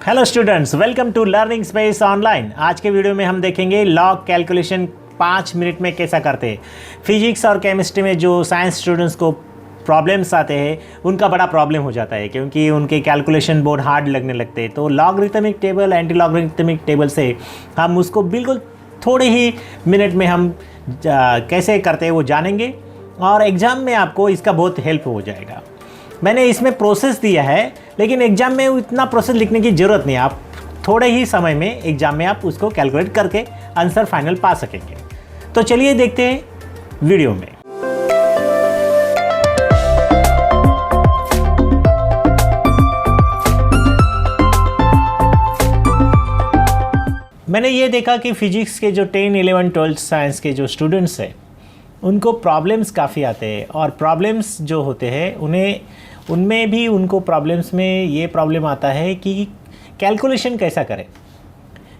Hello students, welcome to learning space online. आज के video में हम देखेंगे लॉग कैलकुलेशन 5 मिनट में कैसा करते हैं। फिजिक्स और केमिस्ट्री में जो साइंस स्टूडेंट्स को प्रॉब्लम्स आते हैं उनका बड़ा प्रॉब्लम हो जाता है क्योंकि उनके कैलकुलेशन बहुत हार्ड लगने लगते हैं। तो logarithmic table, anti logarithmic table से हम उसको बिल्कुल थोड़े ही मिनट में हम कैसे करते हैं वो जानेंगे और एग्ज़ाम में आपको इसका बहुत हेल्प हो जाएगा। मैंने इसमें प्रोसेस दिया है लेकिन एग्ज़ाम में इतना प्रोसेस लिखने की ज़रूरत नहीं। आप थोड़े ही समय में एग्ज़ाम में आप उसको कैलकुलेट करके आंसर फाइनल पा सकेंगे। तो चलिए देखते हैं वीडियो में। मैंने ये देखा कि फिजिक्स के जो 10, 11, 12 साइंस के जो स्टूडेंट्स हैं उनको प्रॉब्लम्स काफ़ी आते हैं और प्रॉब्लम्स जो होते हैं उनमें भी उनको प्रॉब्लम्स में ये प्रॉब्लम आता है कि कैलकुलेशन कैसा करें।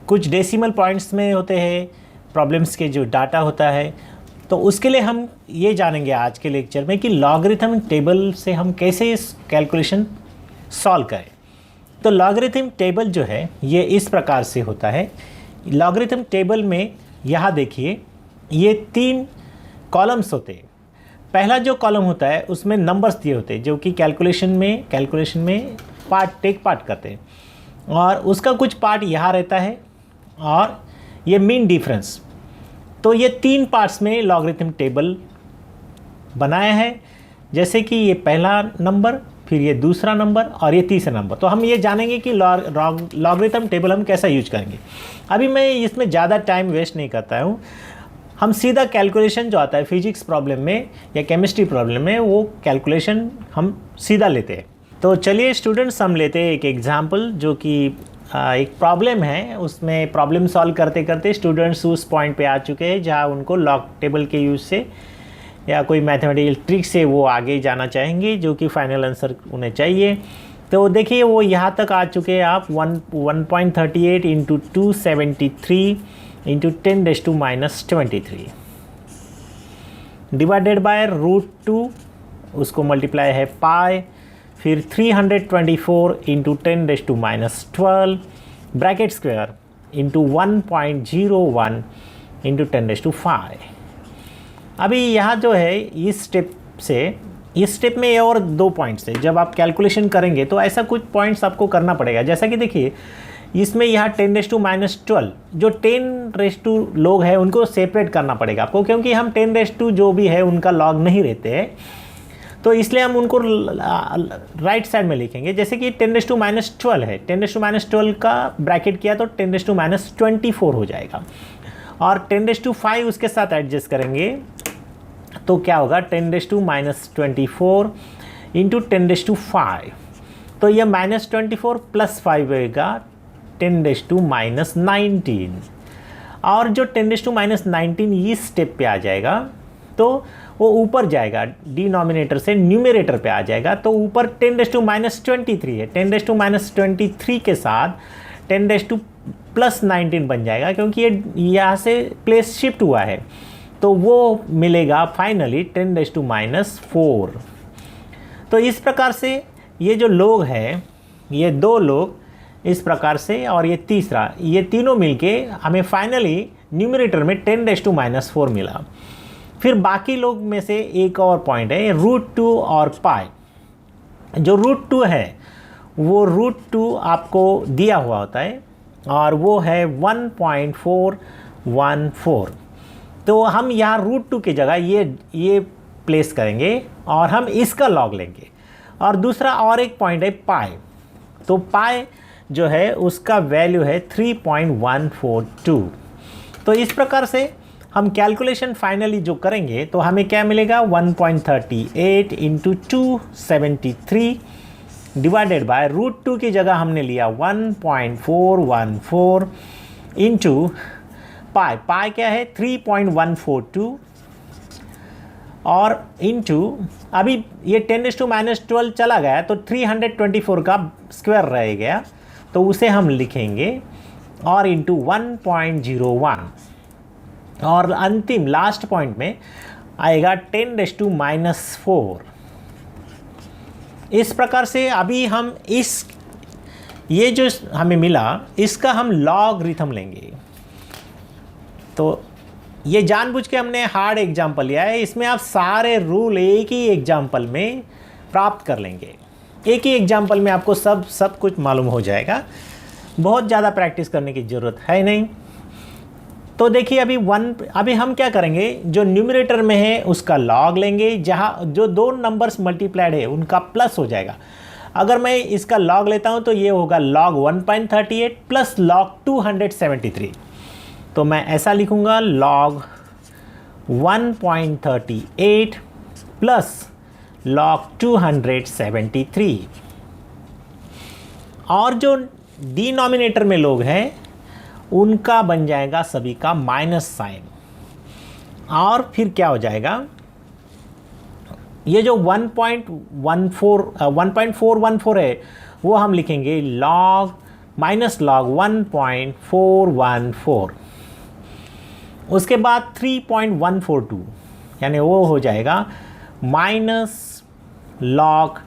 कुछ डेसिमल पॉइंट्स में होते हैं प्रॉब्लम्स के जो डाटा होता है। तो उसके लिए हम ये जानेंगे आज के लेक्चर में कि लॉगरिथम टेबल से हम कैसे इस कैलकुलेशन सॉल्व करें। तो लॉगरिथम टेबल जो है ये इस प्रकार से होता है। लॉगरिथम टेबल में यहाँ देखिए ये 3 कॉलम्स होते हैं। पहला जो कॉलम होता है उसमें नंबर्स दिए होते हैं जो कि कैलकुलेशन में टेक पार्ट करते हैं और उसका कुछ पार्ट यहाँ रहता है और ये मीन डिफरेंस। तो ये 3 पार्ट्स में लॉगरिथम टेबल बनाया है, जैसे कि ये पहला नंबर, फिर ये दूसरा नंबर और ये तीसरा नंबर। तो हम ये जानेंगे कि लॉगरिथम टेबल हम कैसा यूज करेंगे। अभी मैं इसमें ज़्यादा टाइम वेस्ट नहीं करता हूँ, हम सीधा कैलकुलेशन जो आता है फिजिक्स प्रॉब्लम में या केमिस्ट्री प्रॉब्लम में वो कैलकुलेशन हम सीधा लेते हैं। तो चलिए स्टूडेंट्स, हम लेते हैं एक एग्जांपल जो कि एक प्रॉब्लम है। उसमें प्रॉब्लम सॉल्व करते करते स्टूडेंट्स उस पॉइंट पे आ चुके हैं जहाँ उनको लॉग टेबल के यूज़ से या कोई मैथमेटिकल ट्रिक से वो आगे जाना चाहेंगे जो कि फाइनल आंसर उन्हें चाहिए। तो देखिए वो यहाँ तक आ चुके हैं आप 1.38 इंटू 273 इंटू 10⁻⁻23 डिवाइडेड बाय √2, उसको मल्टीप्लाई है पाई, फिर 324 into 10⁻12 bracket square into 1.01 into 10⁻5। अभी यहाँ जो है इस स्टेप में और 2 पॉइंट्स है। जब आप कैलकुलेशन करेंगे तो ऐसा कुछ पॉइंट्स आपको करना पड़ेगा, जैसा कि देखिए इसमें यहाँ 10⁻12 जो 10 लोग हैं उनको सेपरेट करना पड़ेगा आपको, क्योंकि हम 10 जो भी है उनका लॉग नहीं रहते हैं। तो इसलिए हम उनको राइट साइड में लिखेंगे। जैसे कि 10⁻12 है, 10⁻12 का ब्रैकेट किया तो 10⁻24 हो जाएगा और 10⁻5 उसके साथ एडजस्ट करेंगे तो क्या होगा 10⁻24 इंटू 10⁻5। तो ये -24 + 5 होगा 10⁻19 और जो 10⁻19 इस स्टेप पे आ जाएगा तो वो ऊपर जाएगा, डिनोमिनेटर से न्यूमरेटर पे आ जाएगा। तो ऊपर 10⁻23 है, 10⁻23 के साथ 10⁻19 बन जाएगा क्योंकि ये यहाँ से प्लेस शिफ्ट हुआ है। तो वो मिलेगा फाइनली 10⁻4। तो इस प्रकार से ये जो लोग हैं, ये 2 लोग इस प्रकार से और ये तीसरा, ये तीनों मिलके हमें फाइनली न्यूमरेटर में 10⁻4 मिला। फिर बाकी लोग में से एक और पॉइंट है √2 और पाई। जो √2 है वो √2 आपको दिया हुआ होता है और वो है 1.414। तो हम यहाँ √2 की जगह ये प्लेस करेंगे और हम इसका लॉग लेंगे। और दूसरा और एक पॉइंट है पाई। तो पाई जो है उसका वैल्यू है 3.142। तो इस प्रकार से हम कैलकुलेशन फाइनली जो करेंगे तो हमें क्या मिलेगा 1.38 इंटू 273 डिवाइडेड बाय √2 की जगह हमने लिया 1.414 इंटू पाई क्या है 3.142 और इंटू अभी ये 10⁻12 चला गया तो 324 का स्क्वायर रह गया तो उसे हम लिखेंगे और इंटू 1.01 और अंतिम लास्ट पॉइंट में आएगा 10⁻4। इस प्रकार से अभी हम ये जो हमें मिला इसका हम लॉगरिथम लेंगे। तो ये जानबूझ के हमने हार्ड एग्जाम्पल लिया है, इसमें आप सारे रूल एक ही एग्जाम्पल में प्राप्त कर लेंगे। एक ही एग्जाम्पल में आपको सब कुछ मालूम हो जाएगा, बहुत ज़्यादा प्रैक्टिस करने की ज़रूरत है नहीं। तो देखिए अभी हम क्या करेंगे, जो न्यूमरेटर में है उसका लॉग लेंगे, जहाँ जो दो नंबर्स मल्टीप्लाइड है उनका प्लस हो जाएगा। अगर मैं इसका लॉग लेता हूँ तो ये होगा log 1.38 प्लस log 273। तो मैं ऐसा लिखूँगा log 1.38 प्लस log 273। और जो डिनोमिनेटर में लोग हैं उनका बन जाएगा सभी का माइनस साइन। और फिर क्या हो जाएगा, ये जो 1.414 है वो हम लिखेंगे log माइनस log 1.414। उसके बाद 3.142 यानी वो हो जाएगा माइनस log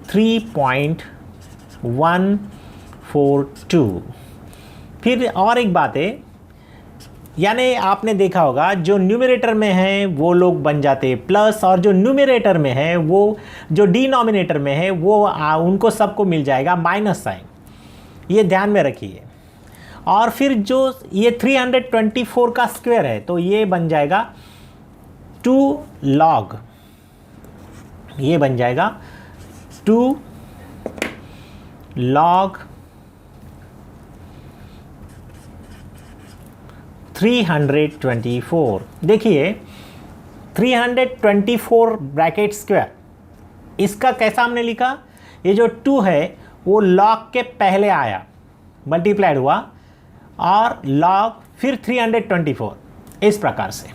3.142। फिर और एक बात है, यानी आपने देखा होगा जो न्यूमरेटर में है वो लोग बन जाते हैं प्लस, और जो न्यूमरेटर में है वो जो डिनोमिनेटर में है वो उनको सबको मिल जाएगा माइनस साइन, ये ध्यान में रखिए। और फिर जो ये 324 का स्क्वायर है तो ये बन जाएगा 2 log, ये बन जाएगा 2 log 324। देखिए 324 ब्रैकेट स्क्वायर, इसका कैसा हमने लिखा, ये जो 2 है वो log के पहले आया, मल्टीप्लाइड हुआ, और log फिर 324 इस प्रकार से।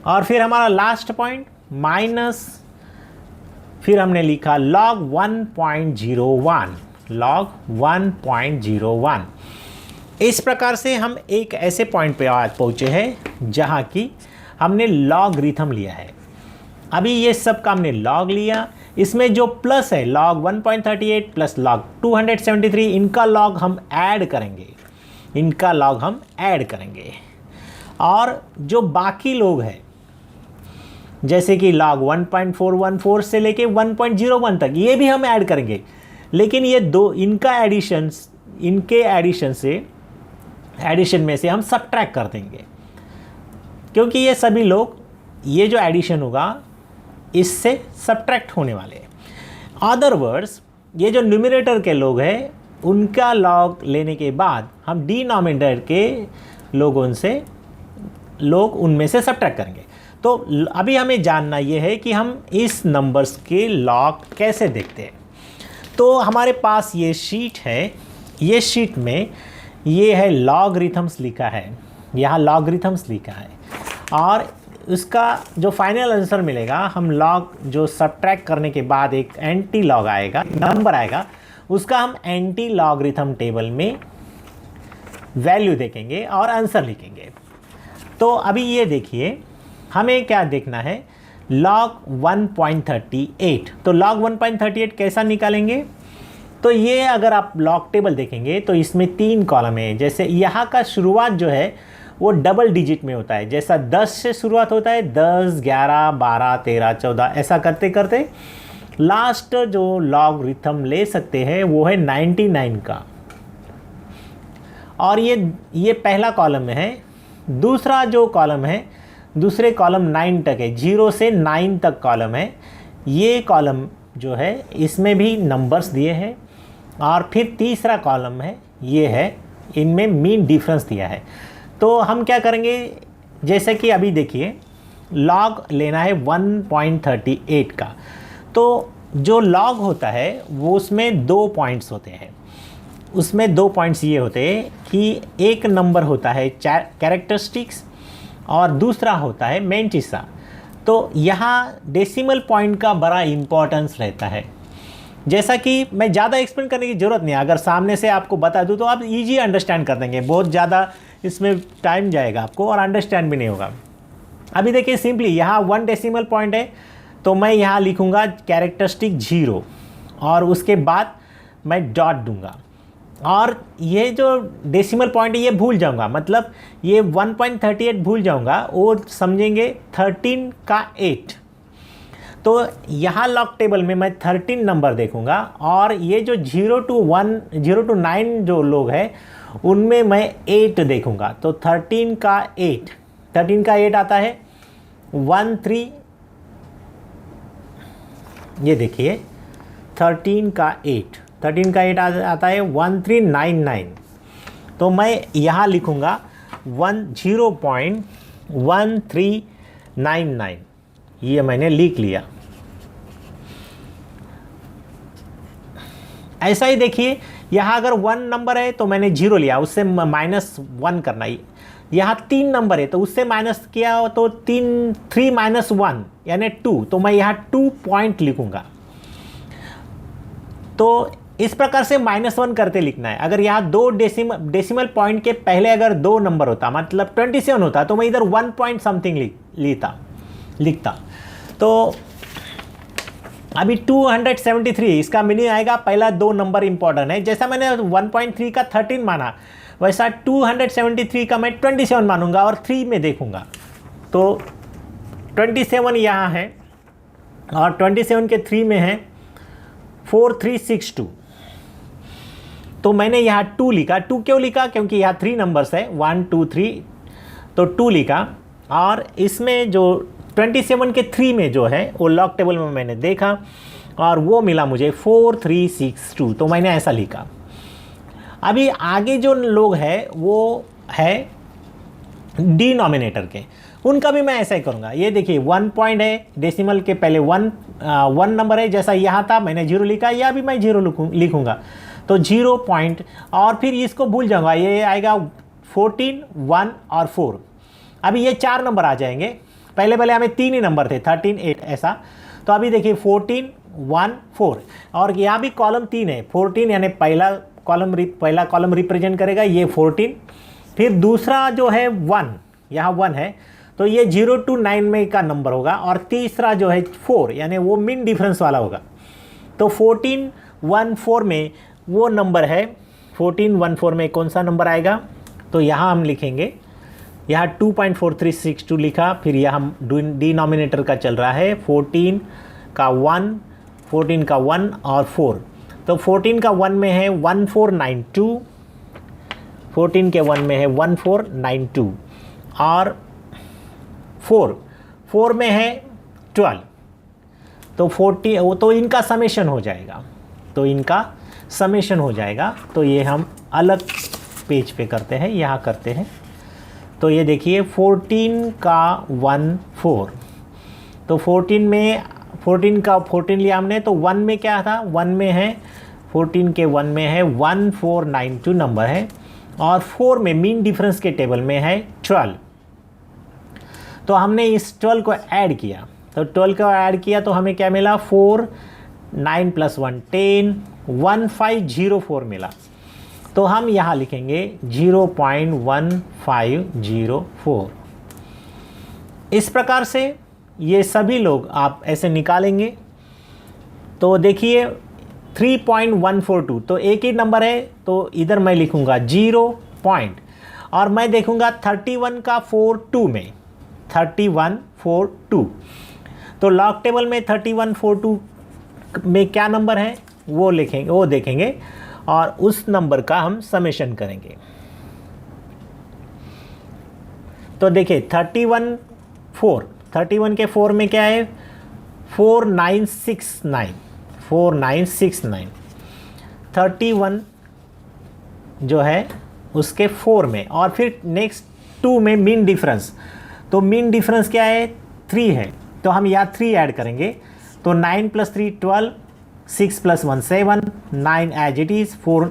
और फिर हमारा लास्ट पॉइंट माइनस, फिर हमने लिखा log 1.01, log 1.01। इस प्रकार से हम एक ऐसे पॉइंट पे आज पहुँचे हैं जहाँ की हमने लॉगरिथम लिया है। अभी ये सब का हमने लॉग लिया, इसमें जो प्लस है log 1.38 प्लस log 273, इनका लॉग हम ऐड करेंगे, और जो बाकी लोग हैं जैसे कि log 1.414 से लेके 1.01 तक ये भी हम ऐड करेंगे, लेकिन ये दो इनके एडिशन में से हम सब्ट्रैक्ट कर देंगे, क्योंकि ये सभी लोग, ये जो एडिशन होगा इससे सब्ट्रैक्ट होने वाले हैं। अदर वर्ड्स, ये जो न्यूमरेटर के लोग हैं उनका लॉग लेने के बाद हम डिनोमिनेटर के लोग उनमें से सब्ट्रैक्ट करेंगे। तो अभी हमें जानना ये है कि हम इस नंबर्स के लॉग कैसे देखते हैं। तो हमारे पास ये शीट है, ये शीट में ये है लॉगरिथम्स लिखा है, यहाँ लॉगरिथम्स लिखा है, और उसका जो फाइनल आंसर मिलेगा, हम लॉग जो सब्ट्रैक्ट करने के बाद एक एंटी लॉग आएगा, नंबर आएगा, उसका हम एंटी लॉगरिथम टेबल में वैल्यू देखेंगे और आंसर लिखेंगे। तो अभी ये देखिए हमें क्या देखना है, log 1.38। तो log 1.38 कैसा निकालेंगे, तो ये अगर आप लॉग टेबल देखेंगे तो इसमें 3 कॉलम है। जैसे यहाँ का शुरुआत जो है वो डबल डिजिट में होता है, जैसा 10 से शुरुआत होता है, 10, 11, 12, 13, 14, ऐसा करते करते लास्ट जो लॉगरिथम ले सकते हैं वो है 99 का। और ये पहला कॉलम है। दूसरा जो कॉलम है, दूसरे कॉलम 9 तक है, 0 से 9 तक कॉलम है। ये कॉलम जो है इसमें भी नंबर्स दिए हैं। और फिर तीसरा कॉलम है, ये है, इनमें मीन डिफरेंस दिया है। तो हम क्या करेंगे, जैसे कि अभी देखिए लॉग लेना है 1.38 का। तो जो लॉग होता है वो उसमें 2 पॉइंट्स होते हैं। उसमें 2 पॉइंट्स ये होते हैं कि एक नंबर होता है कैरेक्टरिस्टिक्स और दूसरा होता है मेंटिसा। तो यहाँ डेसिमल पॉइंट का बड़ा इम्पोर्टेंस रहता है। जैसा कि मैं ज़्यादा एक्सप्लेन करने की ज़रूरत नहीं है, अगर सामने से आपको बता दूँ तो आप इजी अंडरस्टैंड कर देंगे। बहुत ज़्यादा इसमें टाइम जाएगा आपको और अंडरस्टैंड भी नहीं होगा। अभी देखिए सिंपली यहाँ 1 डेसिमल पॉइंट है, तो मैं यहाँ लिखूँगा कैरेक्टरिस्टिक 0 और उसके बाद मैं डॉट दूँगा। और ये जो डेसिमल पॉइंट है ये भूल जाऊंगा, मतलब ये 1.38 भूल जाऊंगा, वो समझेंगे 13 का 8। तो यहाँ लॉग टेबल में मैं 13 नंबर देखूंगा, और ये जो 0 to 1 0 to 9 जो लोग हैं उनमें मैं 8 देखूंगा। तो 13 का 8 आता है 13, ये देखिए 13 का 8 आता है 1399। तो मैं यहाँ लिखूँगा 0.1399, ये मैंने लिख लिया। ऐसा ही देखिए, यहाँ अगर 1 नंबर है तो मैंने 0 लिया, उससे -1 करना है। यहाँ 3 नंबर है तो उससे माइनस किया तो 3 - 1 यानी 2, तो मैं यहाँ 2 पॉइंट लिखूँगा। तो इस प्रकार से -1 करते लिखना है। अगर यहाँ 2 डेसिमल पॉइंट के पहले अगर 2 नंबर होता, मतलब 27 होता, तो मैं इधर 1 पॉइंट समथिंग लिखता। तो अभी 273 इसका मीनिंग आएगा, पहला 2 नंबर इंपॉर्टेंट है। जैसा मैंने 1.3 का 13 माना, वैसा 273 का मैं 27 मानूंगा और 3 में देखूंगा। तो 27 यहाँ है और 27 के 3 में है 4362। तो मैंने यहाँ 2 लिखा। 2 क्यों लिखा? क्योंकि यहाँ 3 नंबर्स है, 1 2 3, तो 2 लिखा। और इसमें जो 27 के 3 में जो है वो लॉग टेबल में मैंने देखा और वो मिला मुझे 4362, तो मैंने ऐसा लिखा। अभी आगे जो लोग हैं वो है डिनोमिनेटर के, उनका भी मैं ऐसा ही करूँगा। ये देखिए 1 पॉइंट है, डेसिमल के पहले 1 नंबर है, जैसा यहाँ था मैंने 0 लिखा, या भी मैं 0 लिखूँगा। तो 0 पॉइंट, और फिर इसको भूल जाऊँगा, ये आएगा 14 1 और 4। अभी ये 4 नंबर आ जाएंगे, पहले हमें 3 ही नंबर थे, 13 8 ऐसा। तो अभी देखिए 14 1 4, और यहाँ भी कॉलम 3 है, 14 यानी पहला कॉलम रिप्रेजेंट करेगा ये 14। फिर दूसरा जो है 1, यहाँ 1 है, तो ये 0 to 9 में का नंबर होगा। और तीसरा जो है 4 यानी वो मीन डिफरेंस वाला होगा। तो 14 1 4 में वो नंबर है, 14 1 4 में कौन सा नंबर आएगा? तो यहाँ हम लिखेंगे, यहाँ 2.4362 लिखा। फिर यहाँ डिनोमिनेटर का चल रहा है 14 का 1 और 4। तो 14 का 1 में है 1492, 14 के 1 में है 1492, और 4 में है 12। तो 40, तो इनका समेशन हो जाएगा। तो ये हम अलग पेज पे करते हैं, यहाँ करते हैं। तो ये देखिए 14 का 1 4, तो 14 लिया हमने, तो 1 में क्या था? 1 में है 14 के 1 में है 1492 नंबर है, और 4 में मीन डिफरेंस के टेबल में है 12। तो हमने इस 12 को ऐड किया, तो हमें क्या मिला? 4 9 + 1 10 1504 मिला। तो हम यहाँ लिखेंगे 0.1504। इस प्रकार से ये सभी लोग आप ऐसे निकालेंगे। तो देखिए 3.142, तो एक ही नंबर है, तो इधर मैं लिखूँगा 0 पॉइंट, और मैं देखूँगा 31 का 42 में 3142। तो लॉग टेबल में 3142 में क्या नंबर है वो देखेंगे, और उस नंबर का हम समेशन करेंगे। तो देखिए 31 के 4 में क्या है? 4969। 31 जो है उसके 4 में, और फिर नेक्स्ट 2 में मीन डिफरेंस। तो मीन डिफरेंस क्या है? 3 है, तो हम यहाँ 3 ऐड करेंगे। तो 9 + 3 12, 6 + 1 7, 9 एज इट इज़ 4,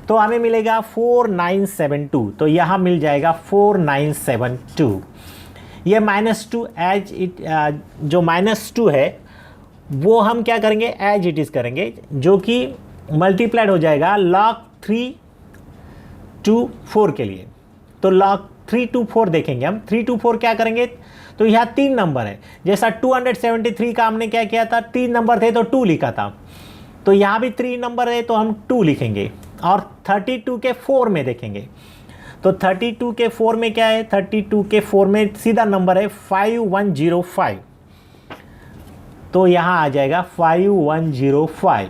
तो हमें मिलेगा 4972। तो यहाँ मिल जाएगा 4972। ये -2 एज इट, जो -2 है वो हम क्या करेंगे? एज इट इज़ करेंगे, जो कि मल्टीप्लाइड हो जाएगा log 3 to 4 के लिए। तो log 3 to 4 देखेंगे हम। 3 to 4 क्या करेंगे? तो यहाँ 3 नंबर है, जैसा 273 का हमने क्या किया था? 3 नंबर थे तो 2 लिखा था। तो यहाँ भी 3 नंबर है तो हम 2 लिखेंगे, और 32 के 4 में देखेंगे तो 32 के 4 में क्या है, 32 के 4 में सीधा नंबर है 5105, तो यहाँ आ जाएगा 5105।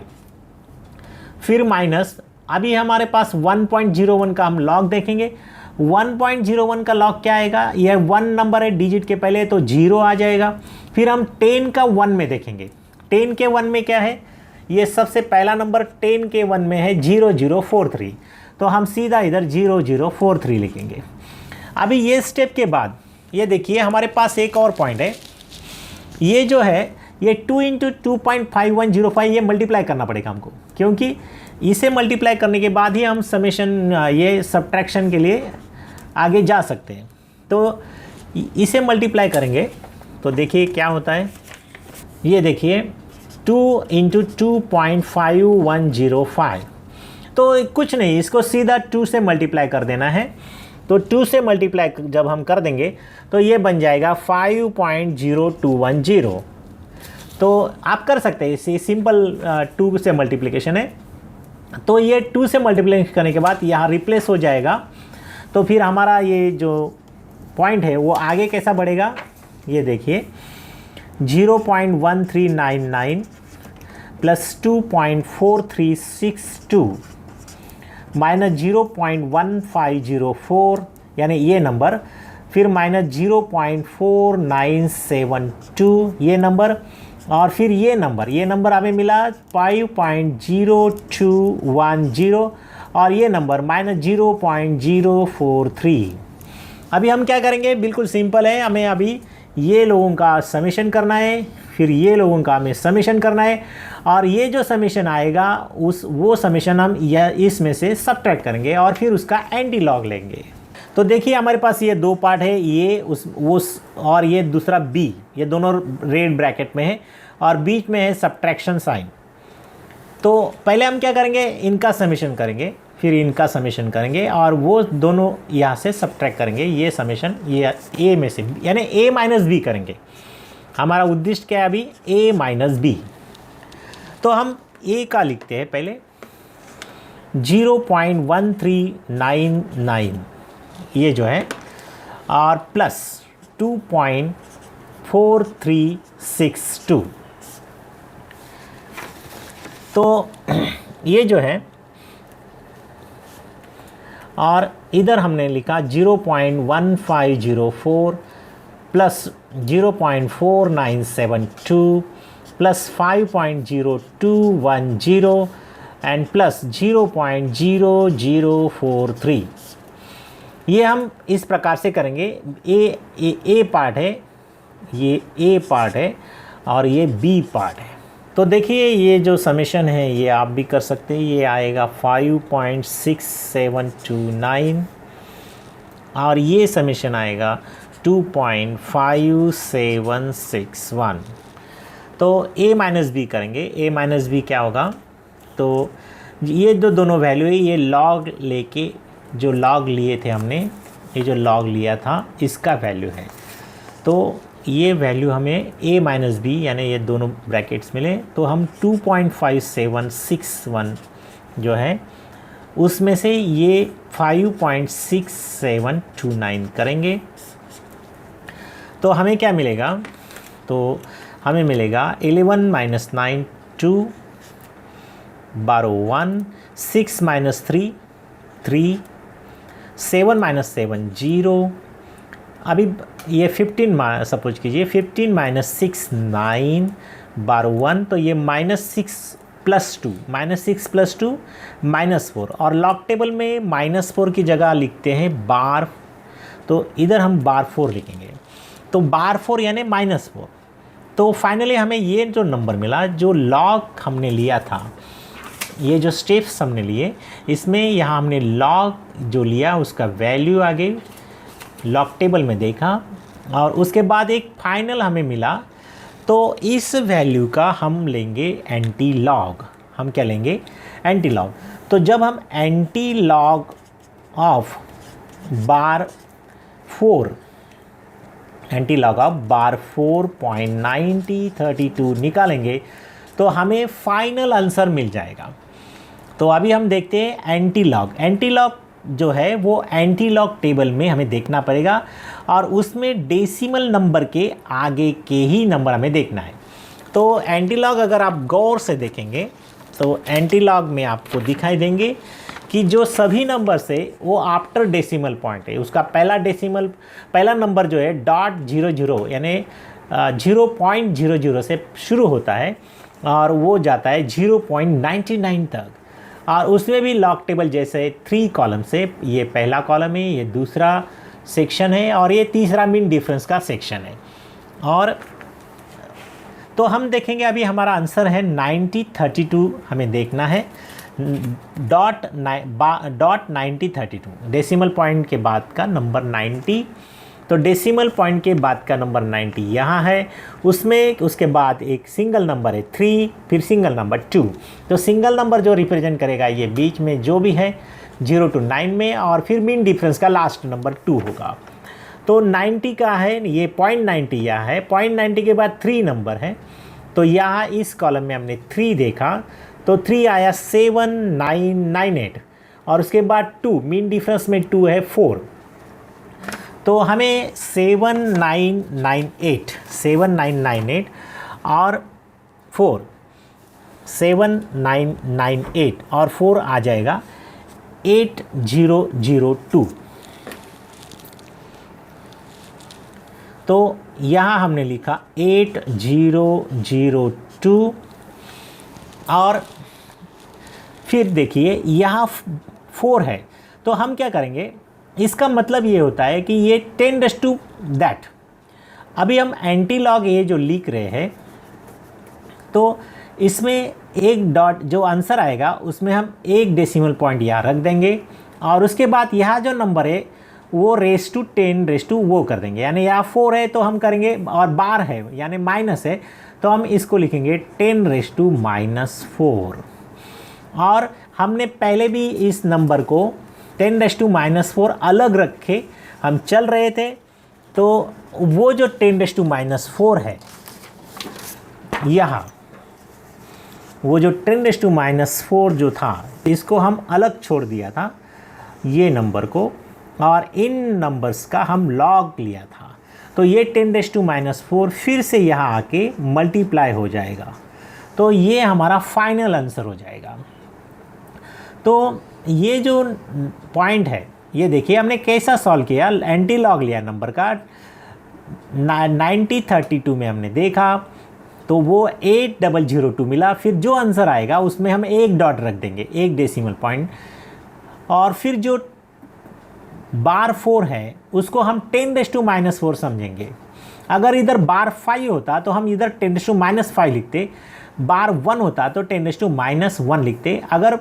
फिर माइनस, अभी हमारे पास 1.01 का हम लॉग देखेंगे। 1.01 का लॉग क्या आएगा, यह 1 नंबर है डिजिट के पहले तो 0 आ जाएगा। फिर हम 10 का 1 में देखेंगे, 10 के 1 में क्या है, ये सबसे पहला नंबर 10 के 1 में है 0043, तो हम सीधा इधर 0043 लिखेंगे। अभी ये स्टेप के बाद ये देखिए हमारे पास एक और पॉइंट है, ये जो है ये 2 इंटू 2.5105 ये मल्टीप्लाई करना पड़ेगा हमको, क्योंकि इसे मल्टीप्लाई करने के बाद ही हम समेशन ये सब्ट्रैक्शन के लिए आगे जा सकते हैं। तो इसे मल्टीप्लाई करेंगे तो देखिए क्या होता है, ये देखिए 2 इंटू 2.5105, तो कुछ नहीं, इसको सीधा 2 से मल्टीप्लाई कर देना है। तो 2 से मल्टीप्लाई जब हम कर देंगे तो ये बन जाएगा 5.0210। तो आप कर सकते हैं, इसे सिंपल 2 से मल्टीप्लिकेशन है। तो ये 2 से मल्टीप्लाई करने के बाद यहाँ रिप्लेस हो जाएगा, तो फिर हमारा ये जो पॉइंट है वो आगे कैसा बढ़ेगा, ये देखिए 0.1399 प्लस 2.4362 माइनस 0.1504 यानी ये नंबर, फिर माइनस 0.4972 ये नंबर, और फिर ये नंबर हमें मिला 5.0210 और ये नंबर माइनस 0.043। अभी हम क्या करेंगे, बिल्कुल सिंपल है, हमें अभी ये लोगों का समेशन करना है, फिर ये लोगों का हमें समेशन करना है, और ये जो समेशन आएगा वो समेशन हम इसमें से सब्ट्रैक्ट करेंगे और फिर उसका एंटी लॉग लेंगे। तो देखिए हमारे पास ये दो पार्ट है, ये और ये दूसरा बी, ये दोनों रेड ब्रैकेट में है और बीच में है सब्ट्रैक्शन साइन। तो पहले हम क्या करेंगे, इनका समेशन करेंगे, फिर इनका समेशन करेंगे और वो दोनों यहाँ से सब्ट्रैक्ट करेंगे, ये समेशन ये ए में से यानी ए माइनस बी करेंगे। हमारा उद्देश्य क्या है अभी, ए माइनस बी। तो हम ए का लिखते हैं पहले 0.1399 ये जो है, और प्लस 2.4362, तो ये जो है, और इधर हमने लिखा 0.1504 प्लस 0.4972 प्लस 5.0210 एंड प्लस 0.0043। ये हम इस प्रकार से करेंगे। ए पार्ट है, ये ए पार्ट है और ये बी पार्ट है। तो देखिए ये जो समेशन है ये आप भी कर सकते हैं, ये आएगा 5.6729 और ये समेशन आएगा 2.5761। तो a माइनस बी करेंगे, a माइनस बी क्या होगा, तो ये जो दोनों वैल्यू है ये लॉग लेके, जो लॉग लिए थे हमने, ये जो लॉग लिया था इसका वैल्यू है। तो ये वैल्यू हमें a माइनस बी यानी ये दोनों ब्रैकेट्स मिले, तो हम 2.5761 जो है उसमें से ये 5.6729 करेंगे। तो हमें क्या मिलेगा, तो हमें मिलेगा 11 माइनस 9 2 12 1 6 माइनस 3 3 7 माइनस 7 0। अभी ये 15 सपोज कीजिए 15 माइनस 6 9 12 1, तो ये -6 प्लस 2 -4 और लॉग टेबल में -4 की जगह लिखते हैं बार, तो इधर हम बार 4 लिखेंगे। तो बार 4 यानी -4। तो फाइनली हमें ये जो नंबर मिला, जो लॉग हमने लिया था, ये जो स्टेप्स हमने लिए इसमें यहाँ हमने लॉग जो लिया उसका वैल्यू आगे लॉग टेबल में देखा और उसके बाद एक फाइनल हमें मिला। तो इस वैल्यू का हम लेंगे एंटी लॉग। हम क्या लेंगे, एंटी लॉग। तो जब हम anti log of bar 4 anti log of बार 4.9032 निकालेंगे तो हमें फाइनल आंसर मिल जाएगा। तो अभी हम देखते हैं एंटी लॉग। एंटी लॉग जो है वो एंटी लॉग टेबल में हमें देखना पड़ेगा और उसमें डेसिमल नंबर के आगे के ही नंबर हमें देखना है। तो एंटी लॉग अगर आप गौर से देखेंगे तो एंटी लॉग में आपको दिखाई देंगे कि जो सभी नंबर्स है वो आफ्टर डेसिमल पॉइंट है। उसका पहला नंबर जो है .00 यानी 0.00 से शुरू होता है और वो जाता है 0.99 तक। और उसमें भी लॉग टेबल जैसे 3 कॉलम से, ये पहला कॉलम है, ये दूसरा सेक्शन है और ये तीसरा मीन डिफरेंस का सेक्शन है। और तो हम देखेंगे अभी हमारा आंसर है 9032 हमें देखना है। .9032 डेसिमल पॉइंट के बाद का नंबर 90, तो डेसिमल पॉइंट के बाद का नंबर 90 यहाँ है। उसमें उसके बाद एक सिंगल नंबर है 3, फिर सिंगल नंबर 2। तो सिंगल नंबर जो रिप्रेजेंट करेगा ये बीच में जो भी है 0 to 9 में, और फिर मीन डिफरेंस का लास्ट नंबर 2 होगा। तो 90 का है ये .90 यहाँ है। .90 के बाद 3 नंबर है, तो यहाँ इस कॉलम में हमने 3 देखा तो 3 आया 7998 और उसके बाद 2 मीन डिफरेंस में 2 है 4। तो हमें 7998 और 4 7998 और 4 आ जाएगा 8002। तो यहाँ हमने लिखा 8002 और फिर देखिए यहाँ 4 है। तो हम क्या करेंगे, इसका मतलब ये होता है कि ये 10⁻⁴। अभी हम एंटी लॉग ये जो लिख रहे हैं तो इसमें एक डॉट जो आंसर आएगा उसमें हम एक डेसिमल पॉइंट यहाँ रख देंगे और उसके बाद यहाँ जो नंबर है वो (10) वो कर देंगे। यानी यहाँ 4 है तो हम करेंगे, और बार है यानी माइनस है तो हम इसको लिखेंगे 10⁻⁴। और हमने पहले भी इस नंबर को 10⁻⁴ अलग रखे हम चल रहे थे। तो वो जो 10⁻⁴ है यहाँ, वो जो 10⁻⁴ जो था इसको हम अलग छोड़ दिया था ये नंबर को, और इन नंबर्स का हम लॉग लिया था। तो ये 10⁻⁴ फिर से यहाँ आके मल्टीप्लाई हो जाएगा। तो ये हमारा फाइनल आंसर हो जाएगा। तो ये जो पॉइंट है ये देखिए हमने कैसा सॉल्व किया। एंटी लॉग लिया नंबर का 9032 में हमने देखा तो वो 8002 मिला। फिर जो आंसर आएगा उसमें हम एक डॉट रख देंगे, एक डेसिमल पॉइंट, और फिर जो बार 4 है उसको हम 10⁻⁴ समझेंगे। अगर इधर बार 5 होता तो हम इधर 10⁻⁵ लिखते, बार 1 होता तो 10⁻⁻1 लिखते, अगर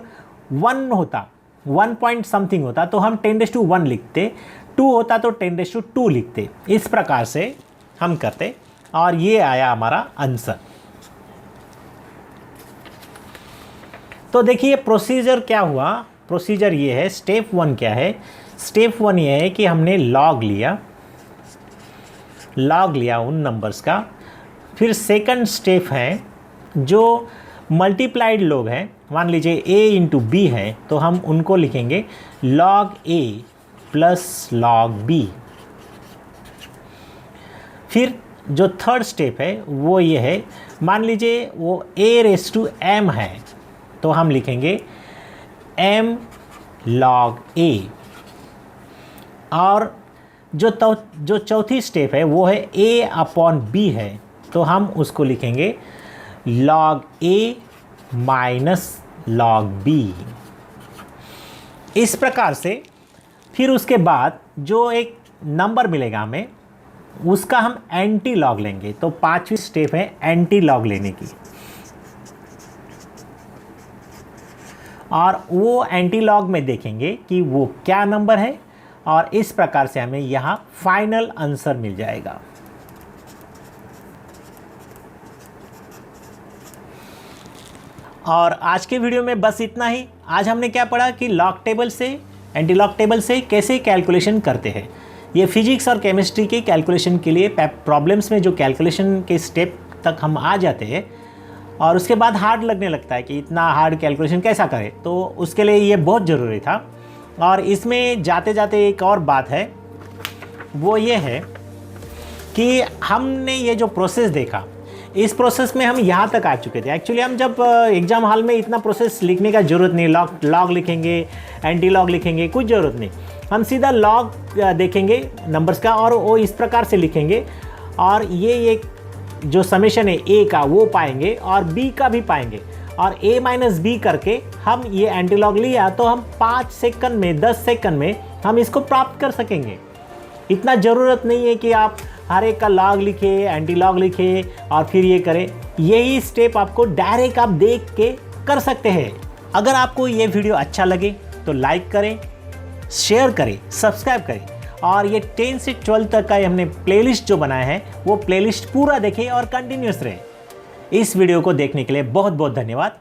1 होता 1 पॉइंट समथिंग होता तो हम 10⁻1 लिखते, 2 होता तो 10⁻2 लिखते। इस प्रकार से हम करते और ये आया हमारा आंसर। तो देखिए प्रोसीजर क्या हुआ। प्रोसीजर ये है, स्टेप 1 क्या है। स्टेप 1 ये है कि हमने लॉग लिया उन नंबर्स का। फिर सेकंड स्टेप है जो मल्टीप्लाइड लोग हैं, मान लीजिए a इंटू बी है तो हम उनको लिखेंगे log a plus log b। फिर जो थर्ड स्टेप है वो ये है, मान लीजिए वो a⁻m है तो हम लिखेंगे m log a। और जो चौथी स्टेप है वो है a/b है तो हम उसको लिखेंगे log a minus log b। इस प्रकार से फिर उसके बाद जो एक नंबर मिलेगा हमें उसका हम एंटी लॉग लेंगे। तो 5वीं स्टेप है एंटी लॉग लेने की, और वो एंटी लॉग में देखेंगे कि वो क्या नंबर है, और इस प्रकार से हमें यहाँ फाइनल आंसर मिल जाएगा। और आज के वीडियो में बस इतना ही। आज हमने क्या पढ़ा कि लॉग टेबल से, एंटी लॉग टेबल से कैसे कैलकुलेशन करते हैं। ये फिजिक्स और केमिस्ट्री के कैलकुलेशन के लिए प्रॉब्लम्स में जो कैलकुलेशन के स्टेप तक हम आ जाते हैं, और उसके बाद हार्ड लगने लगता है कि इतना हार्ड कैलकुलेशन कैसा करें। तो उसके लिए ये बहुत ज़रूरी था। और इसमें जाते जाते एक और बात है, वो ये है कि हमने ये जो प्रोसेस देखा, इस प्रोसेस में हम यहाँ तक आ चुके थे। एक्चुअली हम जब एग्ज़ाम हॉल में इतना प्रोसेस लिखने का ज़रूरत नहीं, लॉग लिखेंगे, एंटी लॉग लिखेंगे, कुछ ज़रूरत नहीं। हम सीधा लॉग देखेंगे नंबर्स का और वो इस प्रकार से लिखेंगे और ये जो समेशन है ए का वो पाएंगे और बी का भी पाएंगे और a माइनस बी करके हम ये एंटी लॉग लिया तो हम 5 सेकंड में 10 सेकंड में हम इसको प्राप्त कर सकेंगे। इतना ज़रूरत नहीं है कि आप हर एक का लॉग लिखे, एंटी लॉग लिखे और फिर ये करें। यही स्टेप आपको डायरेक्ट आप देख के कर सकते हैं। अगर आपको ये वीडियो अच्छा लगे तो लाइक करें, शेयर करें, सब्सक्राइब करें और ये 10 से 12 तक का हमने प्लेलिस्ट जो बनाया है वो प्लेलिस्ट पूरा देखें और कंटिन्यूस रहे। इस वीडियो को देखने के लिए बहुत बहुत धन्यवाद।